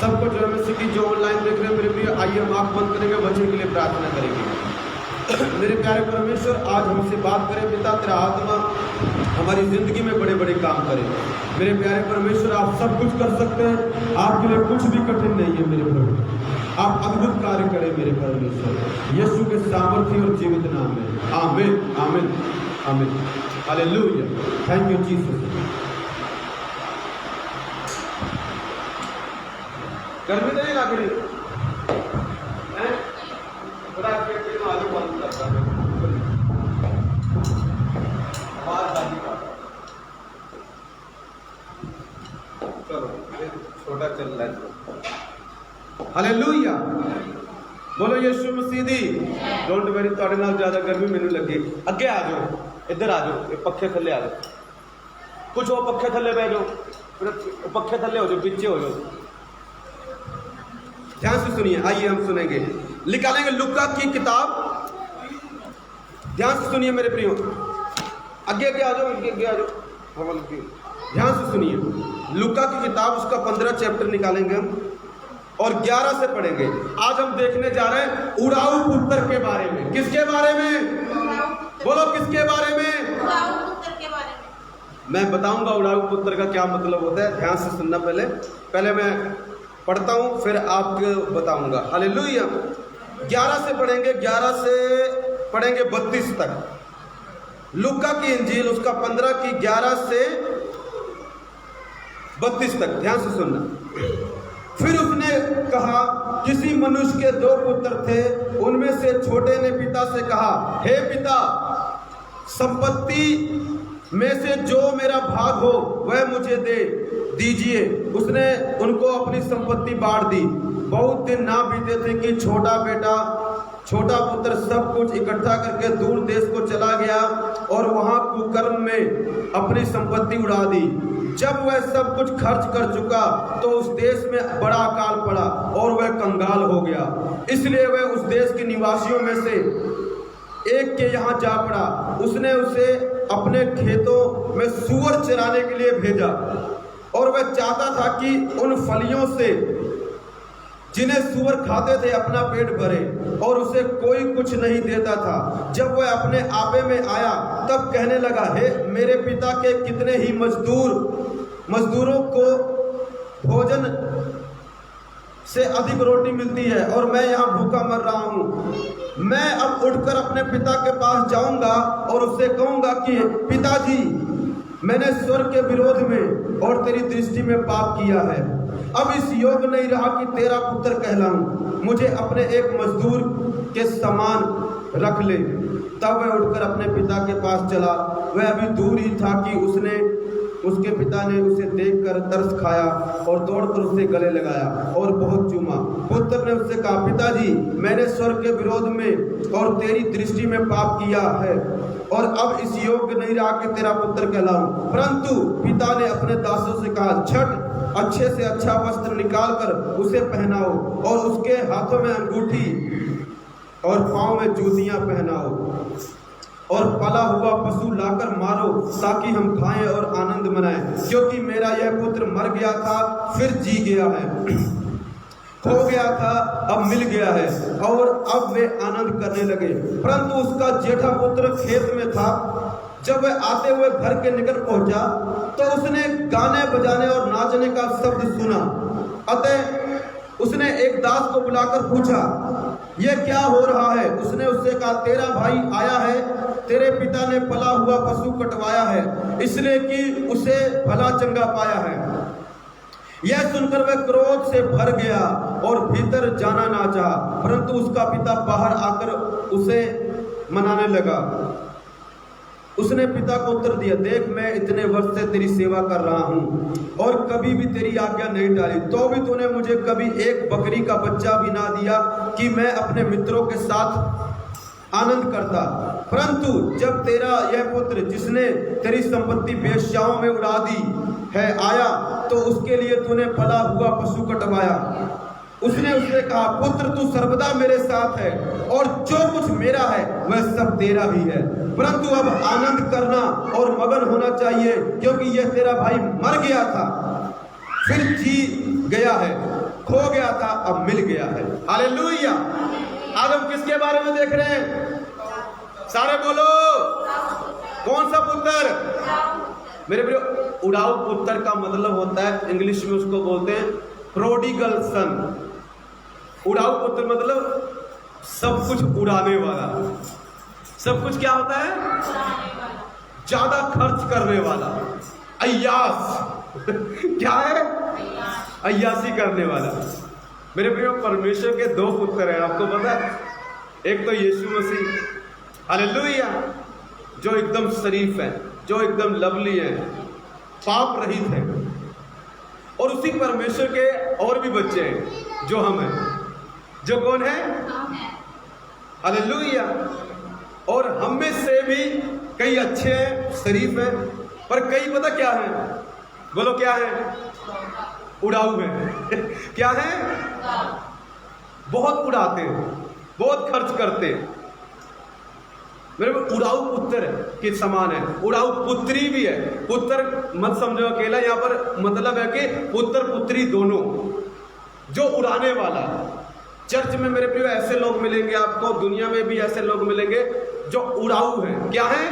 सबको जो है मिस्र की जो ऑनलाइन देख रहे हैं मेरे प्रिय, आइए हम आँख बंद करेंगे, वचन के लिए प्रार्थना करेंगे। मेरे प्यारे परमेश्वर, आज हमसे बात करें पिता, तेरा आत्मा हमारी ज़िंदगी में बड़े बड़े काम करे। मेरे प्यारे परमेश्वर, आप सब कुछ कर सकते हैं, आपके लिए कुछ भी कठिन नहीं है मेरे प्रभु। आप अद्भुत कार्य करें मेरे परमेश्वर, यीशु के सामर्थ्य और जीवित नाम में। आमीन आमीन आमीन, हालेलुया, थैंक यू जीसस। गर्मी नहीं लग रही है? थोड़ा आलू बंद करता है, आवाज आती है। चलो छोटा चल रहा है। हालेलुया, बोलो यीशु मसीह दी। डोंट वरी, ਤੁਹਾਡੇ ਨਾਲ ਜ਼ਿਆਦਾ गर्मी ਮੈਨੂੰ ਲੱਗੇ। ਅੱਗੇ ਆ ਜਾਓ, ਇੱਧਰ ਆ ਜਾਓ, ਇਹ पखे थल्ले आ जाओ, कुछ वो पखे थल्ले बह जाओ, फिर पखे थल्ले हो जाओ, पीछे हो जाओ। ध्यान से सुनिए, आइए हम सुनेंगे, निकालेंगे लूका की किताब। ध्यान से सुनिए मेरे प्रियो, आगे आगे आ जाओ, आगे आ जाओ। ध्यान से सुनिए, लूका की किताब उसका 15 चैप्टर निकालेंगे हम और 11 से पढ़ेंगे। आज हम देखने जा रहे हैं उड़ाऊ पुत्र के बारे में। किसके बारे में? बोलो किसके बारे में? उड़ाऊ पुत्र के बारे में। मैं बताऊंगा उड़ाऊ पुत्र का क्या मतलब होता है। ध्यान से सुनना, पहले मैं पढ़ता हूं, फिर आपको बताऊंगा। हालेलुया। 11 से पढ़ेंगे, 11 से पढ़ेंगे 32 तक। लूका की इंजील उसका 15 की 11 से 32 तक। ध्यान से सुनना। फिर उसने कहा, किसी मनुष्य के 2 पुत्र थे, उनमें से छोटे ने पिता से कहा, हे पिता, संपत्ति में से जो मेरा भाग हो वह मुझे दे दीजिए। उसने उनको अपनी संपत्ति बांट दी। बहुत दिन ना बीते थे कि छोटा पुत्र सब कुछ इकट्ठा करके दूर देश को चला गया और वहां कुकर्म में अपनी संपत्ति उड़ा दी। जब वह सब कुछ खर्च कर चुका तो उस देश में बड़ा अकाल पड़ा और वह कंगाल हो गया। इसलिए वह उस देश के निवासियों में से एक के यहाँ जा पड़ा। उसने उसे अपने खेतों में सूअर चराने के लिए भेजा और वह चाहता था कि उन फलियों से जिन्हें सूअर खाते थे अपना पेट भरे, और उसे कोई कुछ नहीं देता था। जब वह अपने आपे में आया तब कहने लगा, हे मेरे पिता के कितने ही मजदूरों को भोजन से अधिक रोटी मिलती है और मैं यहाँ भूखा मर रहा हूँ। मैं अब उठकर अपने पिता के पास जाऊंगा और उससे कहूंगा कि पिताजी, मैंने स्वर्ग के विरोध में और तेरी दृष्टि में पाप किया है। अब इस योग नहीं रहा कि तेरा पुत्र कहलाऊं। मुझे अपने एक मजदूर के समान रख ले। तब वह उठकर अपने पिता के पास चला। वह अभी दूर ही था कि उसके पिता ने उसे देखकर तरस खाया और दौड़कर उसे गले लगाया और बहुत चूमा। पुत्र ने उससे कहा, पिताजी, मैंने स्वर्ग के विरोध में और तेरी दृष्टि में पाप किया है और अब इस योग्य नहीं रहा कि तेरा पुत्र कहलाऊं। परंतु पिता ने अपने दासों से कहा, छठ अच्छे से अच्छा वस्त्र निकाल कर उसे पहनाओ और उसके हाथों में अंगूठी और पांव में जूतियां पहनाओ और पला हुआ पशु लाकर मारो ताकि हम खाएं और आनंद मनाएं, क्योंकि मेरा यह पुत्र मर गया था फिर जी गया है, खो गया था अब मिल गया है। और अब वे आनंद करने लगे। परंतु उसका जेठा पुत्र खेत में था। जब वह आते हुए घर के निकट पहुंचा तो उसने गाने बजाने और नाचने का शब्द सुना। अतः उसने एक दास को बुलाकर पूछा, यह क्या हो रहा है? उसने उससे कहा, तेरा भाई आया है, तेरे पिता ने पला हुआ पशु कटवाया है, इसलिए कि उसे भला चंगा पाया है। यह सुनकर वह क्रोध से भर गया और भीतर जाना ना चाहा, परंतु उसका पिता बाहर आकर उसे मनाने लगा। उसने पिता को उत्तर दिया, देख मैं इतने वर्ष से तेरी सेवा कर रहा हूँ और कभी भी तेरी आज्ञा नहीं टाली, तो भी तूने मुझे कभी एक बकरी का बच्चा भी ना दिया कि मैं अपने मित्रों के साथ आनंद करता। परंतु जब तेरा यह पुत्र जिसने तेरी संपत्ति वेश्याओं में उड़ा दी है आया तो उसके लिए तूने पला हुआ पशु कटवाया। उसने उससे कहा, पुत्र तू सर्वदा मेरे साथ है और जो कुछ मेरा है वह सब तेरा ही है, परंतु अब आनंद करना और मगन होना चाहिए, क्योंकि यह तेरा भाई मर गया था फिर जी गया है, खो गया था अब मिल गया है। हालेलुया। आज हम किसके बारे में देख रहे हैं? सारे बोलो, कौन सा पुत्र? मेरे प्रियो, उड़ाऊ पुत्र का मतलब होता है, इंग्लिश में उसको बोलते हैं प्रोडिगल सन। उड़ाऊ पुत्र मतलब सब कुछ उड़ाने वाला। सब कुछ क्या होता है? ज्यादा खर्च करने वाला, अय्यास। क्या है? अय्यासी करने वाला। मेरे प्रियो, परमेश्वर के दो पुत्र हैं, आपको पता है? एक तो यीशु मसीह, हालेलुया, जो एकदम शरीफ है, जो एकदम लवली है, पाप रहित है। और उसी परमेश्वर के और भी बच्चे हैं, जो हम हैं। जो कौन है? हालेलुया। और हम में से भी कई अच्छे हैं, शरीफ हैं, पर कई पता क्या है? बोलो क्या है? उड़ाऊ हैं। क्या है? बहुत उड़ाते हैं, बहुत खर्च करते हैं। मेरे को उड़ाऊ पुत्र के समान है, उड़ाऊ पुत्री भी है। पुत्र मत समझो अकेला, यहाँ पर मतलब है कि पुत्र पुत्री दोनों, जो उड़ाने वाला। चर्च में मेरे प्रियो ऐसे लोग मिलेंगे आपको, दुनिया में भी ऐसे लोग मिलेंगे जो उड़ाऊ हैं। क्या है?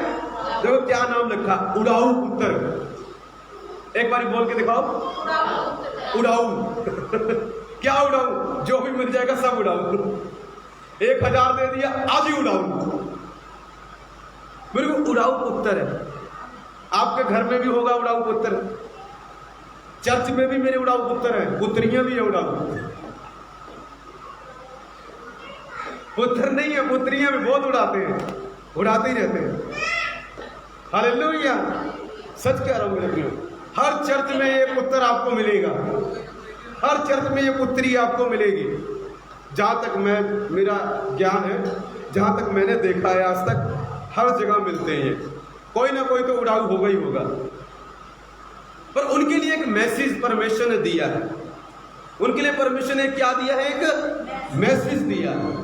देखो क्या नाम लिखा, उड़ाऊ पुत्र। एक बार बोल के दिखाओ, उड़ाऊ। क्या उड़ाऊ? जो भी मिल जाएगा सब उड़ाऊ। 1000 दे दिया, आज ही उड़ाऊ। मेरे को उड़ाऊ पुत्र है। आपके घर में भी होगा उड़ाऊ पुत्र, चर्च में भी मेरे उड़ाऊ पुत्र हैं, पुत्रियां भी है उड़ाऊ। पुत्र नहीं है, पुत्रियां भी बहुत उड़ाते हैं, उड़ाते ही रहते हैं। हालेलुया। सच कह रहा हूं मेरे प्रियो, हर चर्च में ये पुत्र आपको मिलेगा, हर चर्च में ये पुत्री आपको मिलेगी। जहां तक मेरा ज्ञान है, जहां तक मैंने देखा है आज तक, हर जगह मिलते हैं। कोई ना कोई तो उड़ाऊ होगा ही होगा। पर उनके लिए एक मैसेज परमेश्वर ने दिया है। उनके लिए परमेश्वर ने क्या दिया है? एक मैसेज दिया है।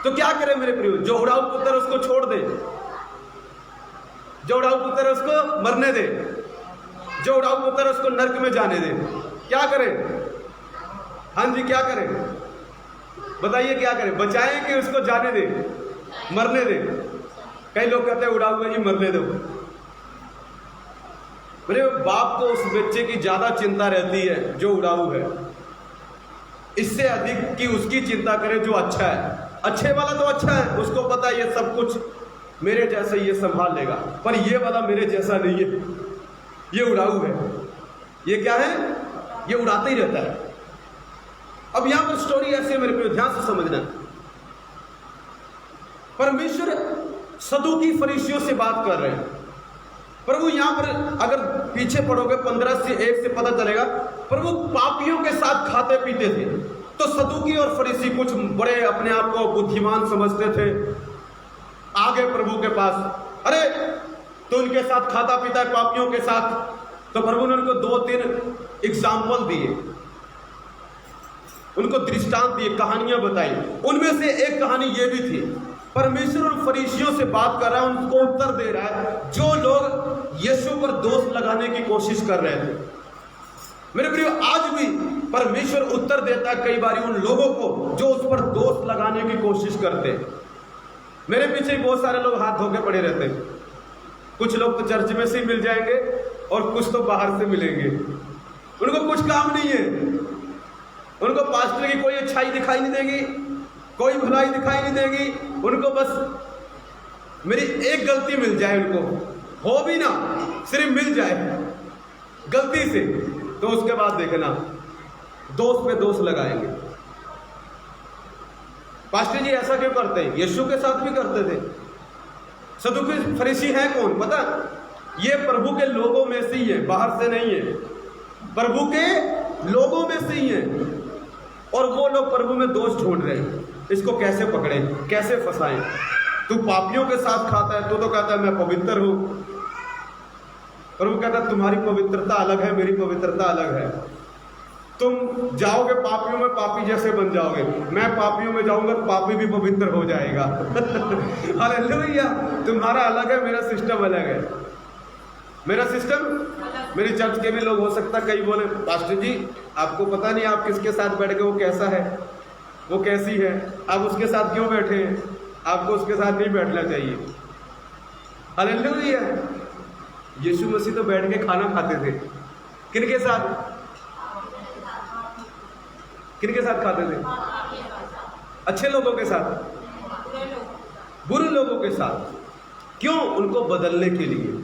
तो क्या करें मेरे प्रियो? जो उड़ाऊ पुत्र उसको छोड़ दे, जो उड़ाऊ पुत्र उसको मरने दे, जो उड़ाऊ पुत्र उसको नरक में जाने दे। क्या करें? हाँ जी, क्या करें? बताइए क्या करें? बचाएं कि उसको जाने दे, मरने दे? कई लोग कहते हैं उड़ाऊ है जी, मरने दो। मेरे बाप को उस बच्चे की ज्यादा चिंता रहती है जो उड़ाऊ है, इससे अधिक कि उसकी चिंता करे जो अच्छा है। अच्छे वाला तो अच्छा है, उसको पता है ये सब कुछ मेरे जैसा ये संभाल लेगा, पर ये वाला मेरे जैसा नहीं है, ये उड़ाऊ है। ये क्या है? ये उड़ाते ही रहता है। अब यहां पर स्टोरी ऐसी है मेरे प्रिय, ध्यान से समझना। परमेश्वर सदूकी फरीसियों से बात कर रहे हैं। प्रभु यहां पर अगर पीछे पढ़ोगे 15 से 1 से पता चलेगा, प्रभु पापियों के साथ खाते पीते थे। तो सदूकी और फरीसी कुछ बड़े अपने आप को बुद्धिमान समझते थे, आ गए प्रभु के पास। अरे तो उनके साथ खाता पीता है पापियों के साथ। तो प्रभु ने उनको 2-3 एग्जाम्पल दिए, उनको दृष्टांत दिए, कहानियां बताई। उनमें से एक कहानी ये भी थी, परमेश्वर उन फरीसियों से बात कर रहा है, उनको उत्तर दे रहा है जो लोग यीशु पर दोष लगाने की कोशिश कर रहे थे। मेरे प्रियो, आज भी परमेश्वर उत्तर देता है कई बार उन लोगों को जो उस पर दोष लगाने की कोशिश करते हैं। मेरे पीछे बहुत सारे लोग हाथ धो के पड़े रहते हैं। कुछ लोग तो चर्च में से ही मिल जाएंगे और कुछ तो बाहर से मिलेंगे। उनको कुछ काम नहीं है, उनको पास्टर की कोई अच्छाई दिखाई नहीं देगी, कोई भलाई दिखाई नहीं देगी। उनको बस मेरी एक गलती मिल जाए, उनको हो भी ना, सिर्फ मिल जाए गलती से, तो उसके बाद देखना दोष पे दोष लगाएंगे। पास्टर जी ऐसा क्यों करते हैं? यीशु के साथ भी करते थे। सदूकी फरीसी हैं कौन पता? ये प्रभु के लोगों में से ही है, बाहर से नहीं है, प्रभु के लोगों में से ही है। और वो लोग प्रभु में दोष ढूंढ रहे हैं, इसको कैसे पकड़े, कैसे फंसाएं। तू पापियों के साथ खाता है, तू तो कहता है मैं पवित्र हूं। प्रभु कहता है तुम्हारी पवित्रता अलग है, मेरी पवित्रता अलग है। तुम जाओगे पापियों में, पापी जैसे बन जाओगे। मैं पापियों में जाऊंगा तो पापी भी पवित्र हो जाएगा। हालेलुया। तुम्हारा अलग है, मेरा सिस्टम अलग है। मेरा सिस्टम, मेरी चर्च के भी लोग हो सकता कई बोले पास्टर जी आपको पता नहीं आप किसके साथ बैठ गए, वो कैसा है, वो कैसी है, आप उसके साथ क्यों बैठे हैं, आपको उसके साथ नहीं बैठना चाहिए। हालेलुया। यीशु मसीह तो बैठ के खाना खाते थे, किनके साथ, किनके साथ खाते थे? अच्छे लोगों के साथ, बुरे लोगों के साथ। क्यों? उनको बदलने के लिए।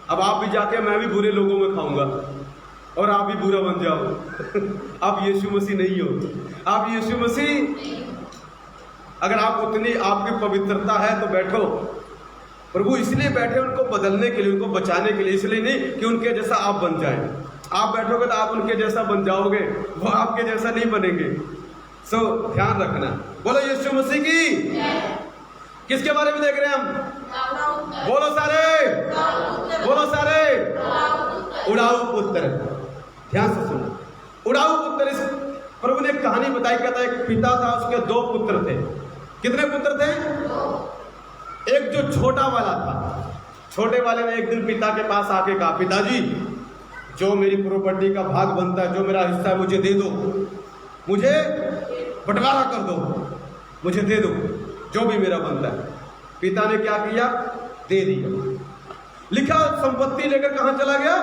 अब आप भी जाके मैं भी बुरे लोगों में खाऊंगा और आप भी बुरा बन जाओ। आप यीशु मसीह नहीं हो, आप यीशु मसीह, अगर आप उतनी आपकी पवित्रता है तो बैठो। प्रभु इसलिए बैठे उनको बदलने के लिए, उनको बचाने के लिए, इसलिए नहीं कि उनके जैसा आप बन जाए। आप बैठोगे तो आप उनके जैसा बन जाओगे, वो आपके जैसा नहीं बनेंगे। सो ध्यान रखना। बोलो यीशु मसीह की। किसके बारे में देख रहे हैं हम? बोलो सारे, बोलो सारे। उड़ाऊ पुत्र। ध्यान से सुनो, उड़ाऊ पुत्र। इस प्रभु ने एक कहानी बताई, कहता है एक पिता था, उसके 2 पुत्र थे। कितने पुत्र थे? एक जो छोटा वाला था, छोटे वाले ने एक दिन पिता के पास आके कहा पिताजी जो मेरी प्रॉपर्टी का भाग बनता है, जो मेरा हिस्सा है मुझे दे दो, मुझे बंटवारा कर दो, मुझे दे दो जो भी मेरा बनता है। पिता ने क्या किया? दे दिया। लिखा संपत्ति लेकर कहां चला गया?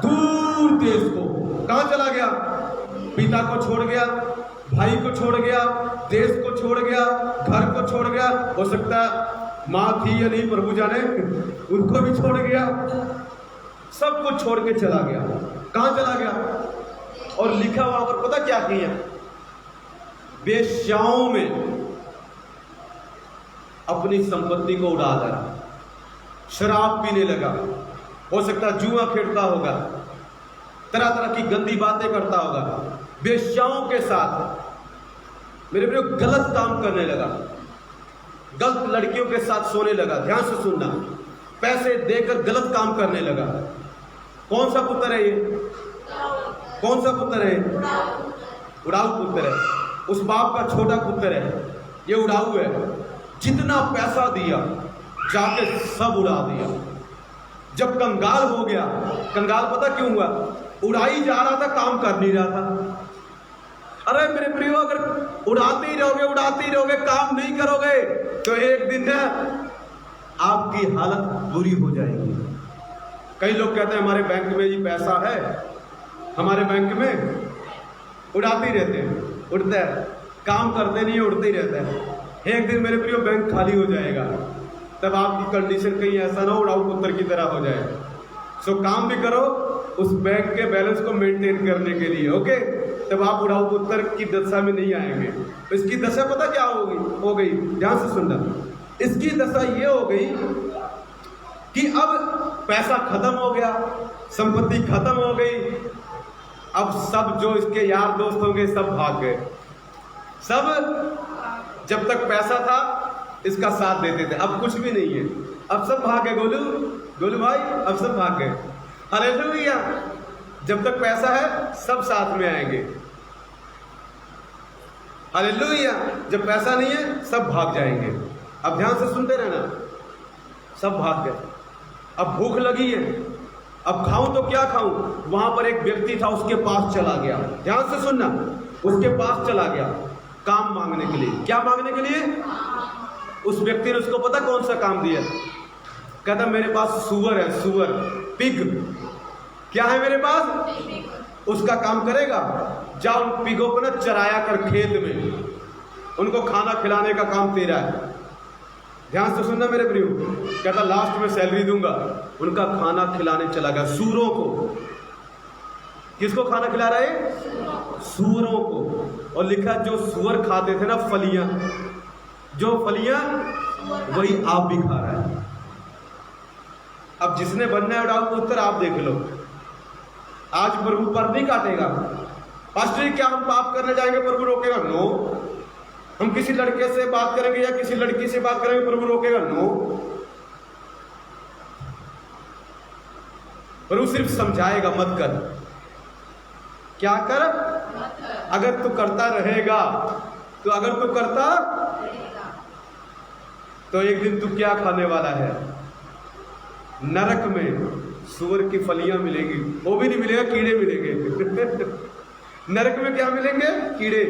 दूर देश को। कहां चला गया? पिता को छोड़ गया, भाई को छोड़ गया, देश को छोड़ गया, घर को छोड़ गया। हो सकता है माँ थी या नहीं प्रभु जाने, उनको भी छोड़ गया, सब कुछ छोड़ के चला गया। कहां चला गया? और लिखा वहां पर पता क्या किया? वेश्याओं में अपनी संपत्ति को उड़ा दिया, शराब पीने लगा, हो सकता है जुआ खेलता होगा, तरह तरह की गंदी बातें करता होगा, वेश्याओं के साथ मेरे प्रिय गलत काम करने लगा, गलत लड़कियों के साथ सोने लगा। ध्यान से सुनना, पैसे देकर गलत काम करने लगा। कौन सा पुत्र है ये? कौन सा पुत्र है? उड़ाऊ पुत्र है। उस बाप का छोटा पुत्र है, ये उड़ाऊ है। जितना पैसा दिया जाके सब उड़ा दिया। जब कंगाल हो गया, कंगाल पता क्यों हुआ? उड़ाई जा रहा था, काम कर नहीं रहा था। अरे मेरे प्रियो, अगर उड़ाते ही रहोगे, काम नहीं करोगे तो एक दिन ना आपकी हालत बुरी हो जाएगी। कई लोग कहते हैं हमारे बैंक में ये पैसा है, हमारे बैंक में, उड़ाते ही रहते हैं, उड़ते हैं, काम करते नहीं, उड़ते ही रहते हैं। एक दिन मेरे प्रियो बैंक खाली हो जाएगा, तब आपकी कंडीशन कहीं ऐसा ना उड़ाऊ पुत्र की तरह हो जाए। सो काम भी करो उस बैंक के बैलेंस को मेंटेन करने के लिए, ओके? तब आप उड़ाऊ पुत्र की दशा में नहीं आएंगे। तो इसकी दशा पता क्या हो गई? ध्यान से सुनना। इसकी दशा ये हो गई कि अब पैसा खत्म हो गया, संपत्ति खत्म हो गई, अब सब जो इसके यार दोस्त होंगे सब भाग गए। सब जब तक पैसा था इसका साथ देते थे, अब कुछ भी नहीं है, अब सब भाग गए। गोलू भाई, अब सब भाग गए। हालेलुया। जब तक पैसा है सब साथ में आएंगे। हालेलुया। जब पैसा नहीं है सब भाग जाएंगे। अब ध्यान से सुनते रहना, सब भाग गए। अब भूख लगी है, अब खाऊं तो क्या खाऊं? वहां पर एक व्यक्ति था, उसके पास चला गया। ध्यान से सुनना, उसके पास चला गया काम मांगने के लिए। क्या मांगने के लिए? उस व्यक्ति ने उसको पता कौन सा काम दिया? कहता मेरे पास सुअर है, सुअर, पिग। क्या है मेरे पास? उसका काम करेगा? जाओ उन पिगों को ना चराया कर खेत में, उनको खाना खिलाने का काम तेरा है। ध्यान से सुनना मेरे प्रियो, कहता लास्ट में सैलरी दूंगा। उनका खाना खिलाने चला गया, सूअरों को। किसको खाना खिला रहा है? सूअरों को। और लिखा जो सूअर खाते थे ना फलियां, जो फलियां वही आप भी खा रहा है। अब जिसने बनना है उड़ाऊ पुत्र, आप देख लो, आज प्रभु पर नहीं काटेगा। पास्टर क्या हम पाप करने जाएंगे प्रभु रोकेगा? नो। हम किसी लड़के से बात करेंगे या किसी लड़की से बात करेंगे, प्रभु रोकेगा? नो। प्रभु सिर्फ समझाएगा, मत कर। क्या कर? अगर तू करता रहेगा तो, अगर तू करता तो एक दिन तू क्या खाने वाला है? नरक में सूअर की फलियां मिलेंगी, वो भी नहीं मिलेगा, कीड़े मिलेंगे। नरक में क्या मिलेंगे? कीड़े।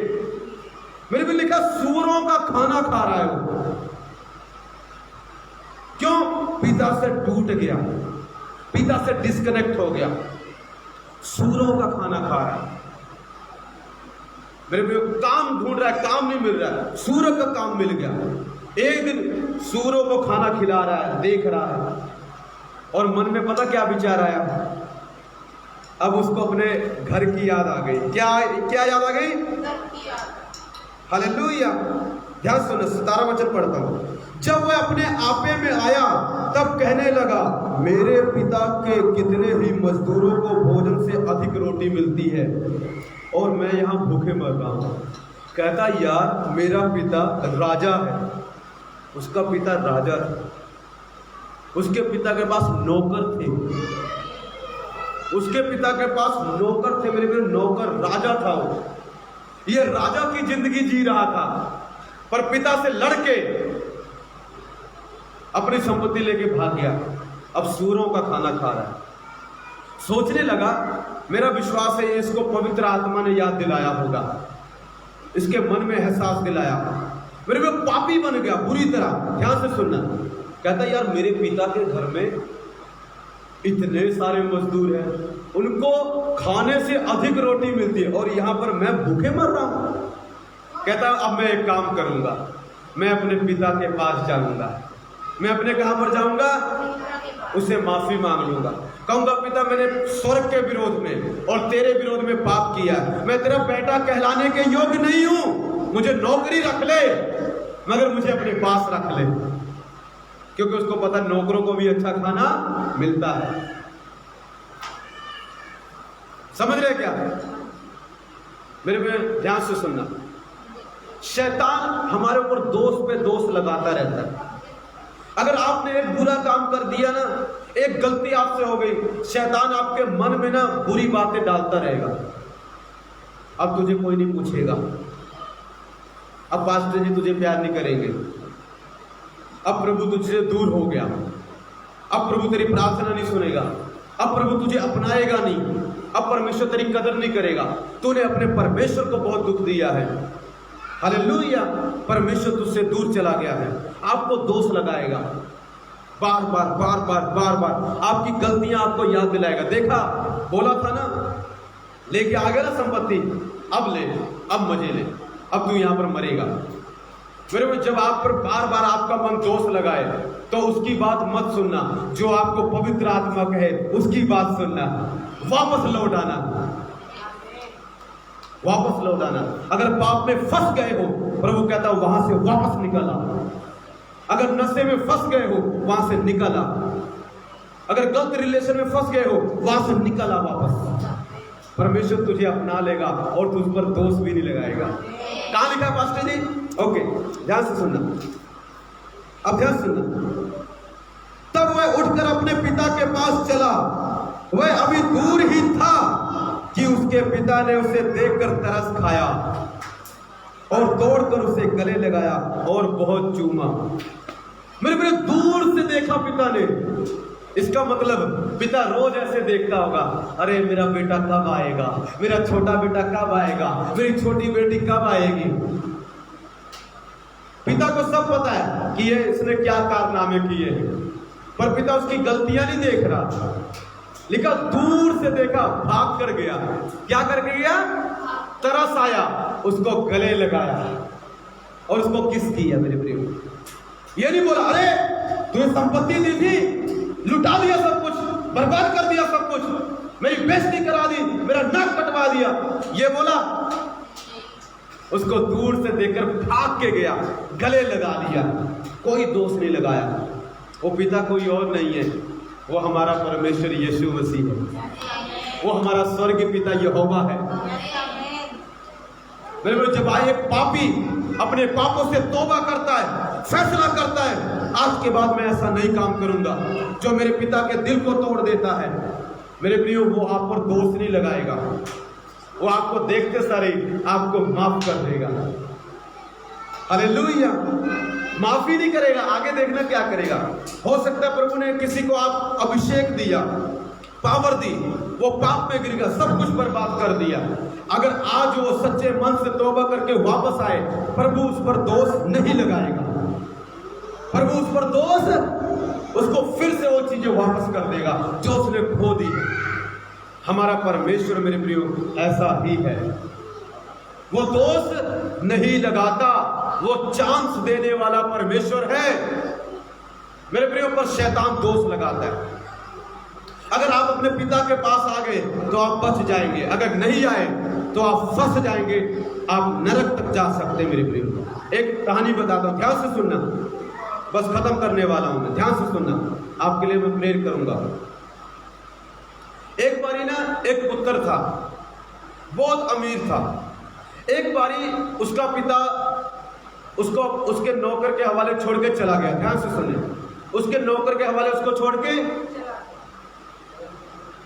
मेरे को लिखा सूअरों का खाना खा रहा है वो। क्यों? पिता से टूट गया, पिता से डिस्कनेक्ट हो गया, सूअरों का खाना खा रहा है। मेरे को काम ढूंढ रहा है, काम नहीं मिल रहा है, सूअर का काम मिल गया। एक दिन सूअरों को खाना खिला रहा है, देख रहा है, और मन में पता क्या विचार आया? अब उसको अपने घर की याद आ गई। क्या क्या याद आ गई? हालेलुया। ध्यान सुनो, 17 वचन पढ़ता हूं। जब वह अपने आपे में आया तब कहने लगा, मेरे पिता के कितने ही मजदूरों को भोजन से अधिक रोटी मिलती है और मैं यहाँ भूखे मर रहा हूं। कहता, यार मेरा पिता राजा है। उसका पिता राजा था, उसके पिता के पास नौकर थे, उसके पिता के पास नौकर थे। मेरे नौकर राजा था वो। ये राजा की जिंदगी जी रहा था, पर पिता से लड़के अपनी संपत्ति लेके भाग गया। अब सूअरों का खाना खा रहा है। सोचने लगा, मेरा विश्वास है इसको पवित्र आत्मा ने याद दिलाया होगा, इसके मन में एहसास दिलाया। मेरे को पापी बन गया बुरी तरह। ध्यान से सुनना। कहता, यार मेरे पिता के घर में इतने सारे मजदूर हैं, उनको खाने से अधिक रोटी मिलती है और यहां पर मैं भूखे मर रहा हूं। कहता, अब मैं एक काम करूंगा, मैं अपने पिता के पास जाऊंगा। मैं अपने कहां पर जाऊंगा? उससे माफी मांग लूंगा। कहूंगा, पिता मैंने स्वर्ग के विरोध में और तेरे विरोध में पाप किया, मैं तेरा बेटा कहलाने के योग्य नहीं हूं, मुझे नौकरी रख ले, मगर मुझे अपने पास रख ले। क्योंकि उसको पता नौकरों को भी अच्छा खाना मिलता है। समझ रहे क्या? मेरे में ध्यान से सुनना। शैतान हमारे ऊपर दोष पे दोष लगाता रहता है। अगर आपने एक बुरा काम कर दिया ना, एक गलती आपसे हो गई, शैतान आपके मन में ना बुरी बातें डालता रहेगा। अब तुझे कोई नहीं पूछेगा, अब पास्टर जी तुझे प्यार नहीं करेंगे, अब प्रभु तुझसे दूर हो गया, अब प्रभु तेरी प्रार्थना नहीं सुनेगा, अब प्रभु तुझे अपनाएगा नहीं, अब परमेश्वर तेरी कदर नहीं करेगा, तूने अपने परमेश्वर को बहुत दुख दिया है। हालेलुया। परमेश्वर तुझसे दूर चला गया है। आपको दोष लगाएगा, बार बार बार बार बार बार आपकी गलतियां आपको याद दिलाएगा। देखा, बोला था ना, लेके आ गया ना संपत्ति, अब ले, अब मजे ले, अब तू यहां पर मरेगा। मेरे को जब आप पर बार बार आपका मन दोष लगाए तो उसकी बात मत सुनना, जो आपको पवित्र आत्मा कहे उसकी बात सुनना। वापस लौट आना, वापस लौट आना। अगर पाप में फंस गए हो, प्रभु कहता है वहां से वापस निकल आ। अगर नशे में फंस गए हो, वहां से निकल आ। अगर गलत रिलेशन में फंस गए हो, वहां से निकल आ वापस। परमेश्वर तुझे अपना लेगा और तुझ पर दोष भी नहीं लगाएगा। कहां लिखा है पास्टर जी? ओके, ध्यान से सुनना, अब ध्यान सुनना। तब वह उठकर अपने पिता के पास चला। वह अभी दूर ही था कि उसके पिता ने उसे देखकर तरस खाया और दौड़कर उसे गले लगाया और बहुत चूमा। मेरे दूर से देखा पिता ने। इसका मतलब पिता रोज ऐसे देखता होगा, अरे मेरा बेटा कब आएगा, मेरा छोटा बेटा कब आएगा, मेरी छोटी बेटी कब आएगी। पिता को सब पता है कि ये इसने क्या कारनामे किए हैं, पर पिता उसकी गलतियां नहीं देख रहा। लिखा, दूर से देखा, भाग कर गया। क्या कर गया? तरस आया, उसको गले लगाया और उसको किस किया। मेरे प्रिय, ये नहीं बोला, अरे तुझे संपत्ति दी थी, लुटा दिया सब कुछ, बर्बाद कर दिया सब कुछ, मेरी बेइज्जती करा दी, मेरा नाक कटवा दिया। ये बोला? उसको दूर से देखकर भाग के गया, गले लगा लिया, कोई दोष नहीं लगाया। वो पिता कोई और नहीं है, वो हमारा परमेश्वर यीशु मसीह है, वो हमारा स्वर्गीय पिता यहोवा है। मेरे जब आए पापी अपने पापों से तौबा करता है, फैसला करता है, आज के बाद मैं ऐसा नहीं काम करूंगा जो मेरे पिता के दिल को तोड़ देता है, मेरे प्रियो, वो आप पर दोष नहीं लगाएगा, वो आपको देखते सारे आपको माफ कर देगा। हालेलुया। माफी नहीं करेगा, आगे देखना क्या करेगा। हो सकता है प्रभु ने किसी को आप अभिषेक दिया, पावर दी, वो पाप में गिर गया, सब कुछ बर्बाद कर दिया। अगर आज वो सच्चे मन से तौबा करके वापस आए, प्रभु उस पर दोष नहीं लगाएगा, प्रभु उस पर दोष, उसको फिर से वो चीजें वापस कर देगा जो उसने खो दी। हमारा परमेश्वर मेरे प्रियो ऐसा ही है, वो दोष नहीं लगाता, वो चांस देने वाला परमेश्वर है मेरे प्रियो। पर शैतान दोष लगाता है। अगर आप अपने पिता के पास आ गए तो आप बच जाएंगे, अगर नहीं आए तो आप फंस जाएंगे, आप नरक तक जा सकते हैं मेरे प्रियो। एक कहानी बताता हूं, ध्यान से सुनना, बस खत्म करने वाला हूं मैं, ध्यान से सुनना, आपके लिए मैं प्रेयर करूंगा। एक बारी ना एक पुत्र था, बहुत अमीर था। एक बारी उसका पिता उसको उसके नौकर के हवाले छोड़ के चला गया। ध्यान से सुनिए, उसके नौकर के हवाले उसको छोड़ के,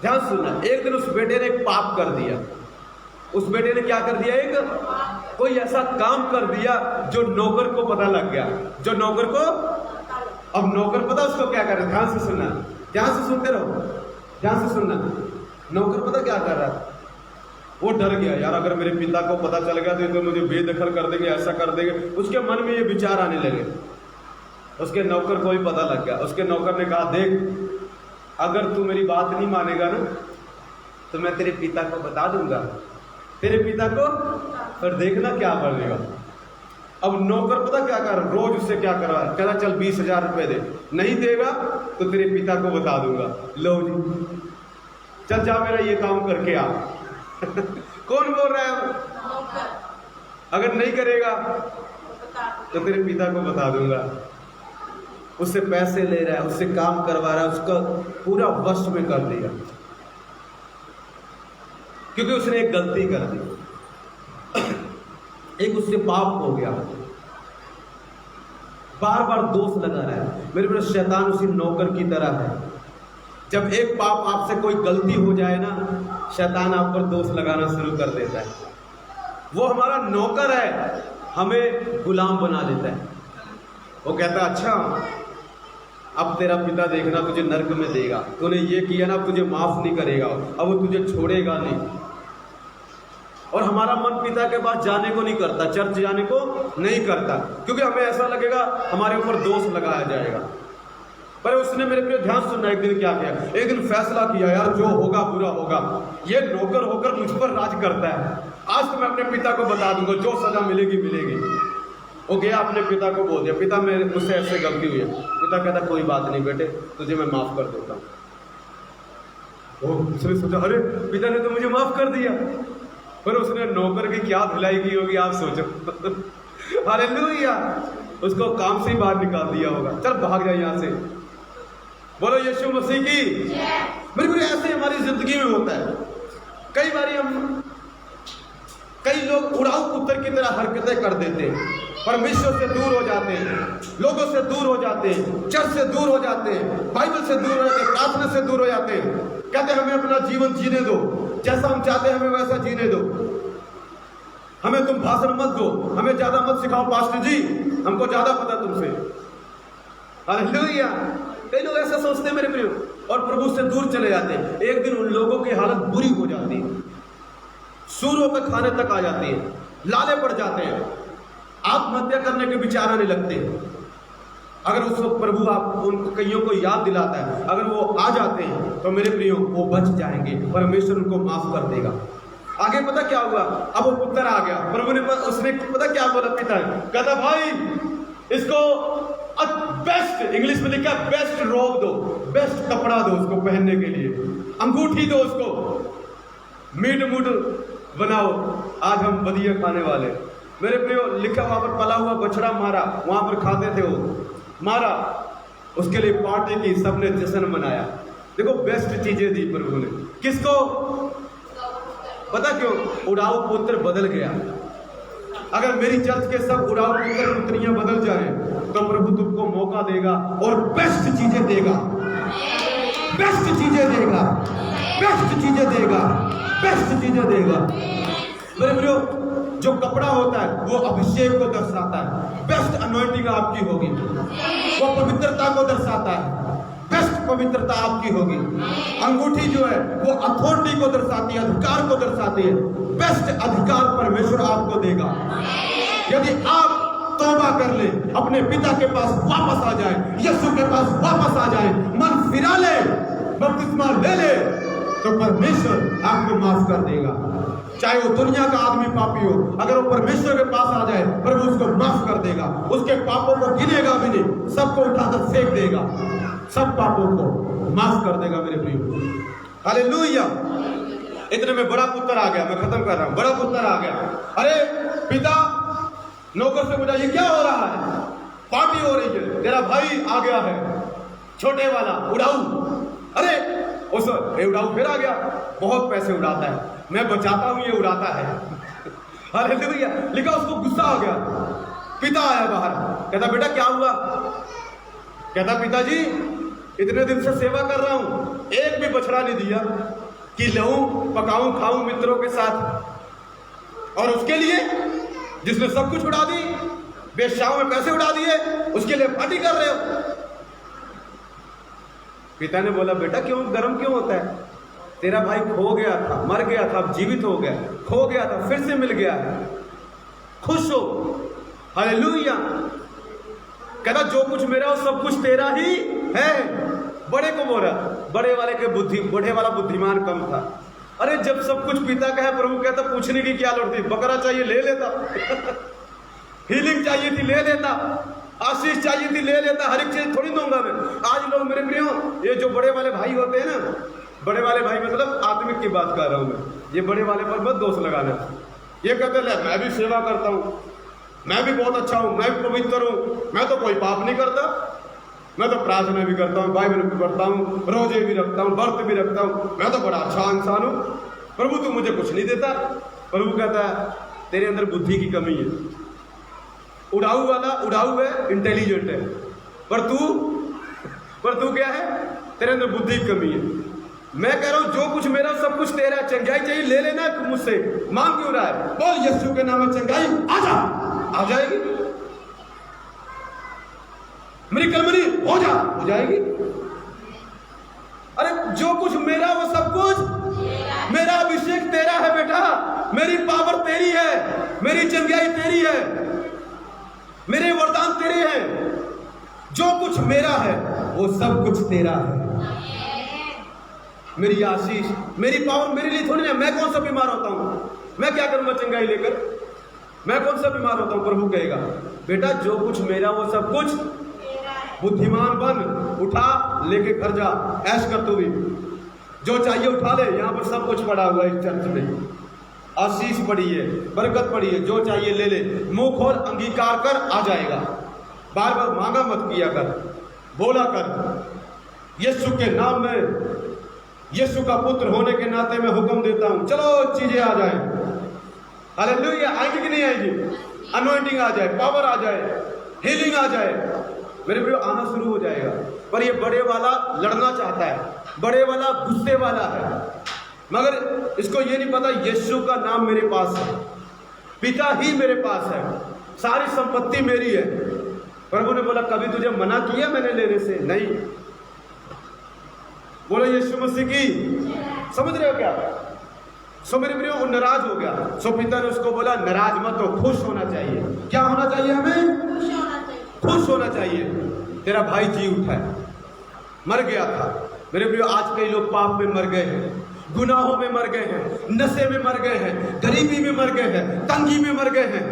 ध्यान से सुनना, एक दिन उस बेटे ने एक पाप कर दिया। उस बेटे ने क्या कर दिया? एक कोई ऐसा काम कर दिया जो नौकर को पता लग गया, जो नौकर को, अब नौकर पता उसको क्या कर रहा है? ध्यान से सुनना, ध्यान से सुनते रहो, ध्यान से सुनना। नौकर पता क्या कर रहा है? वो डर गया, यार अगर मेरे पिता को पता चल गया तो ये तो मुझे बेदखल कर देंगे, ऐसा कर देंगे। उसके मन में ये विचार आने लगे। उसके नौकर को भी पता लग गया। उसके नौकर ने कहा, देख अगर तू मेरी बात नहीं मानेगा ना तो मैं तेरे पिता को बता दूंगा, तेरे पिता को, पर देखना क्या बनेगा। अब नौकर पता क्या कर, रोज उससे क्या कर रहा है, कहता चल 20,000 रुपए दे, नहीं देगा तो तेरे पिता को बता दूंगा। लो जी, चल जा मेरा ये काम करके आ। कौन बोल रहा है? अगर नहीं करेगा तो तेरे पिता को बता दूंगा। उससे पैसे ले रहा है, उससे काम करवा रहा है, उसका पूरा वश में कर दिया, क्योंकि उसने एक गलती कर दी, एक उससे पाप हो गया। बार बार दोष लगा रहा है मेरे पास। शैतान उसी नौकर की तरह है। जब एक पाप आपसे कोई गलती हो जाए ना, शैतान आप पर दोष लगाना शुरू कर देता है। वो हमारा नौकर है, हमें गुलाम बना लेता है। वो कहता है, अच्छा अब तेरा पिता देखना तुझे नरक में देगा, तूने ये किया ना, तुझे माफ नहीं करेगा, अब वो तुझे छोड़ेगा नहीं। और हमारा मन पिता के पास जाने को नहीं करता, चर्च जाने को नहीं करता, क्योंकि हमें ऐसा लगेगा हमारे ऊपर दोष लगाया जाएगा। पर उसने मेरे पे ध्यान सुनना, एक दिन क्या किया, एक दिन फैसला किया, यार जो होगा बुरा होगा, ये नौकर होकर मुझ पर राज करता है, आज तो मैं अपने पिता को बता दूंगा, जो सजा मिलेगी मिलेगी। वो गया, अपने पिता को बोल दिया, पिता मेरे मुझसे ऐसे गलती हुई है। पिता कहता, कोई बात नहीं बेटे, तुझे मैं माफ कर देता हूँ। उसने सोचा, अरे पिता ने तो मुझे माफ कर दिया, पर उसने नौकर की क्या धुलाई की होगी आप सोचो। हालेलुया, उसको काम से ही बाहर निकाल दिया होगा, चल भाग जा यहाँ से। बोलो यीशु मसीह की। मेरे को ऐसे हमारी जिंदगी में होता है। कई बार कई लोग उड़ाऊ पुत्र की तरह हरकतें कर देते हैं, परमेश्वर से दूर हो जाते हैं, लोगों से दूर हो जाते हैं, चर्च से दूर हो जाते हैं, बाइबल से दूर हो जाते हैं, प्रार्थना से दूर हो जाते हैं। कहते हैं हमें अपना जीवन जीने दो, जैसा हम चाहते हैं हमें वैसा जीने दो, हमें तुम भाषण मत दो, हमें ज्यादा मत सिखाओ पास्टर जी, हमको ज्यादा पता तुमसे। हालेलुया। कई लोग ऐसा सोचते हैं मेरे प्रियो, और प्रभु से दूर चले जाते हैं। एक दिन उन लोगों की हालत बुरी हो जाती है, सूरों पे खाने तक आ जाती है, लाले पड़ जाते हैं, आत्महत्या करने के विचार आने लगते हैं। अगर उस वक्त प्रभु आप उन कईयों को याद दिलाता है, अगर वो आ जाते हैं तो मेरे प्रियो वो बच जाएंगे, परमेश्वर उनको माफ कर देगा। आगे पता क्या हुआ, अब वो पुत्र आ गया, प्रभु ने उसने पता क्या बोला, पिता कहता भाई इसको बेस्ट, इंग्लिश में लिखा बेस्ट रोब दो, बेस्ट कपड़ा दो उसको पहनने के लिए, अंगूठी दो उसको, मीट मूट बनाओ, आज हम बढ़िया खाने वाले। मेरे प्रियो लिखा वहां पर पला हुआ बछड़ा मारा, वहां पर खाते थे वो, मारा, उसके लिए पार्टी की, सबने जश्न मनाया। देखो बेस्ट चीजें दी प्रभु ने, किसको पता क्यों? उड़ाऊ पुत्र बदल गया। अगर मेरी चर्च के सब उड़ाऊ पुत्र पुत्रियां बदल जाएं तो प्रभु तुमको मौका देगा और बेस्ट चीजें देगा, बेस्ट चीजें देगा, बेस्ट चीजें देगा, बेस्ट चीजें देगा। मेरे प्रियो जो कपड़ा होता है वो अभिषेक को दर्शाता है, बेस्ट अनॉइंटिंग आपकी होगी, वो पवित्रता को दर्शाता है, बेस्ट पवित्रता आपकी होगी। अंगूठी जो है वो अथॉरिटी को दर्शाती है, अधिकार को दर्शाती है। बेस्ट अधिकार परमेश्वर आपको देगा यदि आप तौबा कर ले, अपने पिता के पास वापस आ जाए, यीशु के पास वापस आ जाए, मन फिरा ले, बपतिस्मा ले ले, तो परमेश्वर आपको माफ कर देगा। चाहे वो दुनिया का आदमी पापी हो, अगर वो परमेश्वर के पास आ जाए, प्रभु उसको माफ कर देगा, उसके पापों को गिनेगा भी नहीं, सबको उठाकर फेंक देगा, सब पापों को माफ कर देगा मेरे प्रिय। हालेलुया। इतने में बड़ा पुत्र आ गया, मैं खत्म कर रहा हूं। बड़ा पुत्र आ गया। अरे पिता नौकर से पूछा, ये क्या हो रहा है? पार्टी हो रही है, तेरा भाई आ गया है, छोटे वाला उड़ाऊ। अरे उस उड़ाऊ फिर आ गया, बहुत पैसे उड़ाता है, मैं बचाता हूं, ये उड़ाता है। हालेलुया। लिखा उसको गुस्सा आ गया। पिता आया बाहर, कहता बेटा क्या हुआ? कहता पिताजी इतने दिन से सेवा कर रहा हूं, एक भी बछड़ा नहीं दिया कि लहूं पकाऊं खाऊं मित्रों के साथ, और उसके लिए जिसने सब कुछ उड़ा दी, बेश्याओं में पैसे उड़ा दिए, उसके लिए पार्टी कर रहे हो। पिता ने बोला बेटा क्यों गर्म क्यों होता है? तेरा भाई खो गया था, मर गया था, अब जीवित हो गया, खो गया था फिर से मिल गया है, खुश हो। हालेलुया। कहता जो कुछ मेरा वो सब कुछ तेरा ही है। बड़े को बोला, बड़े वाले के बूढ़े वाला बुद्धिमान कम था। अरे जब सब कुछ पिता का है, प्रभु कहता पूछने की क्या लोड़ थी? बकरा चाहिए ले लेता हीलिंग चाहिए थी ले लेता, आशीष चाहिए थी ले लेता, हर एक चीज थोड़ी दूंगा मैं। आज लोग मेरे प्रियो, ये जो बड़े वाले भाई होते हैं ना, बड़े वाले भाई मतलब आत्मिक की बात कर रहा हूं मैं, ये बड़े वाले पर मत दोष लगाना। ये कहते ले मैं भी सेवा करता हूं, मैं भी बहुत अच्छा हूं, मैं भी पवित्र हूं, मैं तो कोई पाप नहीं करता, मैं तो प्रार्थना भी करता हूँ, बाइबल भी पढ़ता हूँ, रोजे भी रखता हूँ, व्रत भी रखता हूँ, मैं तो बड़ा अच्छा इंसान हूँ, प्रभु तू मुझे कुछ नहीं देता। प्रभु कहता है तेरे अंदर बुद्धि की कमी है। उड़ाऊ वाला उड़ाऊ है, इंटेलिजेंट है, पर तू क्या है? तेरे अंदर बुद्धि की कमी है। मैं कह रहा हूं जो कुछ मेरा सब कुछ तेरा, चंगाई चाहिए ले लेना मुझसे, मांग क्यों रहा है? बोल यीशु के नाम में चंगाई आ जाएगी, मेरी कलमनी हो जाएगी। अरे जो कुछ मेरा वो सब कुछ मेरा, अभिषेक तेरा है बेटा, मेरी पावर तेरी है, मेरी चंगाई तेरी है, मेरे वरदान तेरे हैं, जो कुछ मेरा है वो सब कुछ तेरा है। मेरी आशीष मेरी पावर मेरे लिए थोड़ी है। मैं कौन सा बीमार होता हूं? मैं क्या करूंगा चंगाई लेकर? मैं कौन सा बीमार होता हूं? प्रभु कहेगा बेटा जो कुछ मेरा वो सब कुछ, बुद्धिमान बन, उठा लेके घर जा, ऐश कर तू भी, जो चाहिए उठा ले। यहाँ पर सब कुछ पड़ा हुआ है इस चर्च में, आशीष पड़ी है, बरकत पड़ी है, जो चाहिए ले ले, मुंह खोल, अंगीकार कर, आ जाएगा। बार बार मांगा मत किया कर, बोला कर। यीशु के नाम में, यीशु का पुत्र होने के नाते मैं हुक्म देता हूं, चलो चीजें आ जाए। हालेलुया। आएगी कि नहीं आएगी? अनॉइंटिंग आ जाए, पावर आ जाए, हीलिंग आ जाए, मेरे प्रियो आना शुरू हो जाएगा। पर ये बड़े वाला लड़ना चाहता है, बड़े वाला गुस्से वाला है, मगर इसको ये नहीं पता यीशु का नाम मेरे पास है, पिता ही मेरे पास है, सारी संपत्ति मेरी है। प्रभु ने बोला कभी तुझे मना किया मैंने लेने से? नहीं। बोलो यीशु मसीह की। समझ रहे हो क्या? सो मेरे प्रियो वो नाराज हो गया। सो पिता ने उसको बोला नाराज मत हो, खुश होना चाहिए। क्या होना चाहिए हमें? खुश होना चाहिए। तेरा भाई जी उठा है, मर गया था। मेरे प्रियो आज कई लोग पाप में मर गए हैं, गुनाहों में मर गए हैं, नशे में मर गए हैं, गरीबी में मर गए हैं, तंगी में मर गए हैं,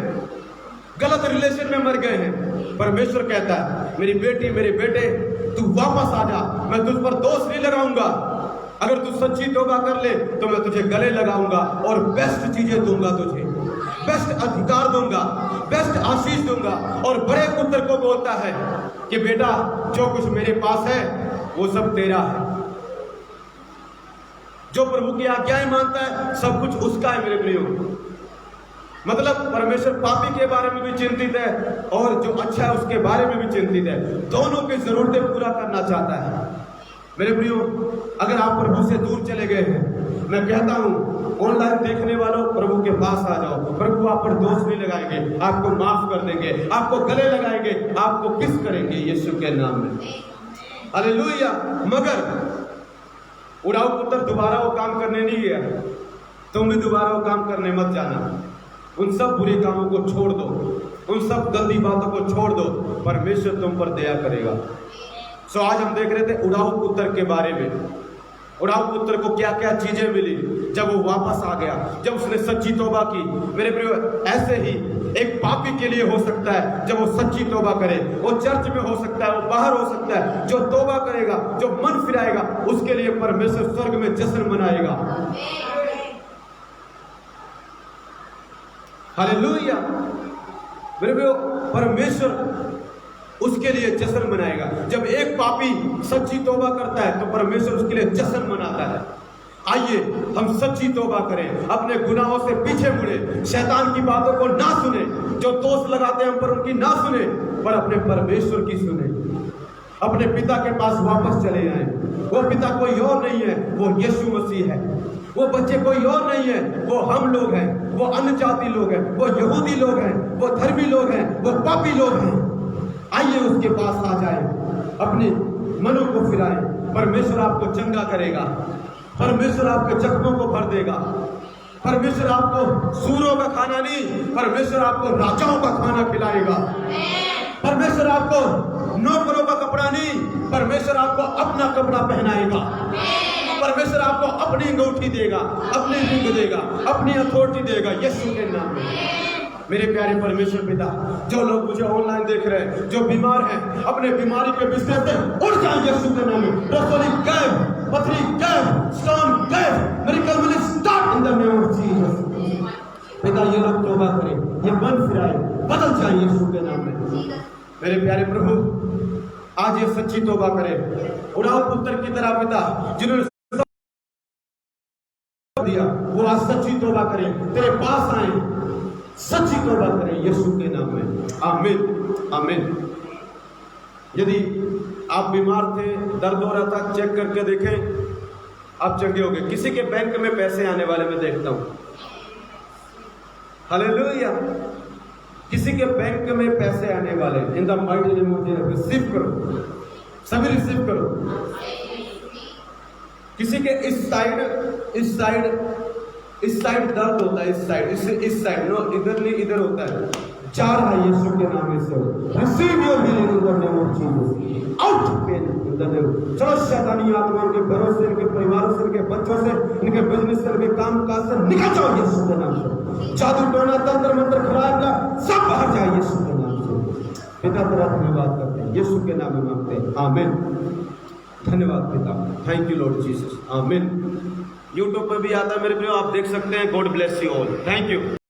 गलत रिलेशन में मर गए हैं। परमेश्वर कहता है मेरी बेटी मेरे बेटे तू वापस आ जा, मैं तुझ पर दोष नहीं लगाऊंगा। अगर तू सच्ची तौबा कर ले तो मैं तुझे गले लगाऊंगा और बेस्ट चीजें दूंगा, तुझे बेस्ट अधिकार दूंगा, बेस्ट आशीष दूंगा। और बड़े पुत्र को बोलता है कि बेटा जो कुछ मेरे पास है वो सब तेरा है। जो प्रभु की आज्ञाएं मानता है सब कुछ उसका है। मेरे प्रियो मतलब परमेश्वर पापी के बारे में भी चिंतित है और जो अच्छा है उसके बारे में भी चिंतित है, दोनों की जरूरतें पूरा करना चाहता है। मेरे प्रियो अगर आप प्रभु से दूर चले गए हैं, मैं कहता हूं ऑनलाइन देखने वालों प्रभु के पास आ जाओ। प्रभु आप पर दोष नहीं लगाएंगे, आपको माफ कर देंगे, आपको गले लगाएंगे, आपको किस करेंगे यीशु के नाम में। हालेलुया। मगर उड़ाऊ पुत्र दोबारा वो काम करने नहीं गया। तुम भी दोबारा वो काम करने मत जाना। उन सब बुरे कामों को छोड़ दो, उन सब गंदी बातों को छोड़ दो, परमेश्वर तुम पर दया करेगा। सो आज हम देख रहे थे उड़ाऊ पुत्र के बारे में। उड़ाऊ पुत्र को क्या क्या चीजें मिली जब वो वापस आ गया, जब उसने सच्ची तौबा की। मेरे प्रिय, ऐसे ही एक पापी के लिए हो सकता है जब वो सच्ची तौबा करे। वो चर्च में हो सकता है, वो बाहर हो सकता है। जो तौबा करेगा, जो मन फिराएगा, उसके लिए परमेश्वर स्वर्ग में जश्न मनाएगा। हालेलुया। मेरे प्रिय, परमेश्वर उसके लिए जश्न मनाएगा। जब एक पापी सच्ची तौबा करता है तो परमेश्वर उसके लिए जश्न मनाता है। आइए हम सच्ची तौबा करें, अपने गुनाहों से पीछे मुड़े, शैतान की बातों को ना सुने, जो दोष लगाते हैं हम पर उनकी ना सुने, पर अपने परमेश्वर की सुने। अपने पिता के पास वापस चले आए। वो पिता कोई और नहीं है, वो यीशु मसीह है। वो बच्चे कोई और नहीं है, वो हम लोग हैं। वो अन्य जाति लोग हैं, वो यहूदी लोग हैं, वो धर्मी लोग हैं, वो पापी लोग हैं। आइए उसके पास आ जाए, अपने मनों को फिराएं। परमेश्वर आपको चंगा करेगा, परमेश्वर आपके जख्मों को भर देगा। परमेश्वर आपको सूरों का खाना नहीं, परमेश्वर आपको राजाओं का खाना खिलाएगा। परमेश्वर आपको नौकरों का कपड़ा नहीं, परमेश्वर आपको अपना कपड़ा पहनाएगा। परमेश्वर आपको अपनी अंगूठी देगा, अपनी रिंग देगा, अपनी अथॉरिटी देगा, यीशु के नाम में। मेरे प्यारे परमेश्वर पिता, जो लोग मुझे ऑनलाइन देख रहे हैं, जो बीमार हैं, अपने बीमारी के बिस्तर से उठ जाएं यीशु के नाम में। रसोली गायब, पथरी गायब, स्टोन गायब, miracle will start in the name of Jesus. पिता, ये लोग तौबा करें, ये मन फिराए, बदल जाए यीशु के नाम में। मेरे प्यारे प्रभु, आज ये सच्ची तौबा करें। उड़ाऊ पुत्र की तरह पिता, जिन्होंने दिया, वो आज सच्ची तौबा करें, तेरे पास आए, सच्ची तौबा करें यीशु के नाम में। आमीन, आमीन। यदि आप बीमार थे, दर्द हो रहा था, चेक करके देखें, आप चंगे हो गए। किसी के बैंक में पैसे आने वाले मैं देखता हूं। हालेलुया। किसी के बैंक में पैसे आने वाले, in the mighty name of Jesus, receive करो, सभी रिसीव करो। किसी के इस साइड दर्द होता है, इस साइड नो, इधर नहीं, इधर होता है। जा रहा है यीशु के नाम से। Receive your healing in the name of Jesus. Out pain in the name. चलो शैतानी आत्माओं के घरों से, इनके परिवारों से, इनके बच्चों से, इनके बिजनेस से, इनके काम काज से निकल जाओ यीशु के नाम से। जादू टोना तंत्र मंत्र खराब का सब बाहर जाए यीशु के नाम से। पिता तेरा धन्यवाद करते हैं, यीशु के नाम में मांगते हैं, आमीन। धन्यवाद पिता, थैंक यू लॉर्ड जीसस, आमीन। यूट्यूब पर भी आता है मेरे प्रियो, आप देख सकते हैं। God bless you all, thank you.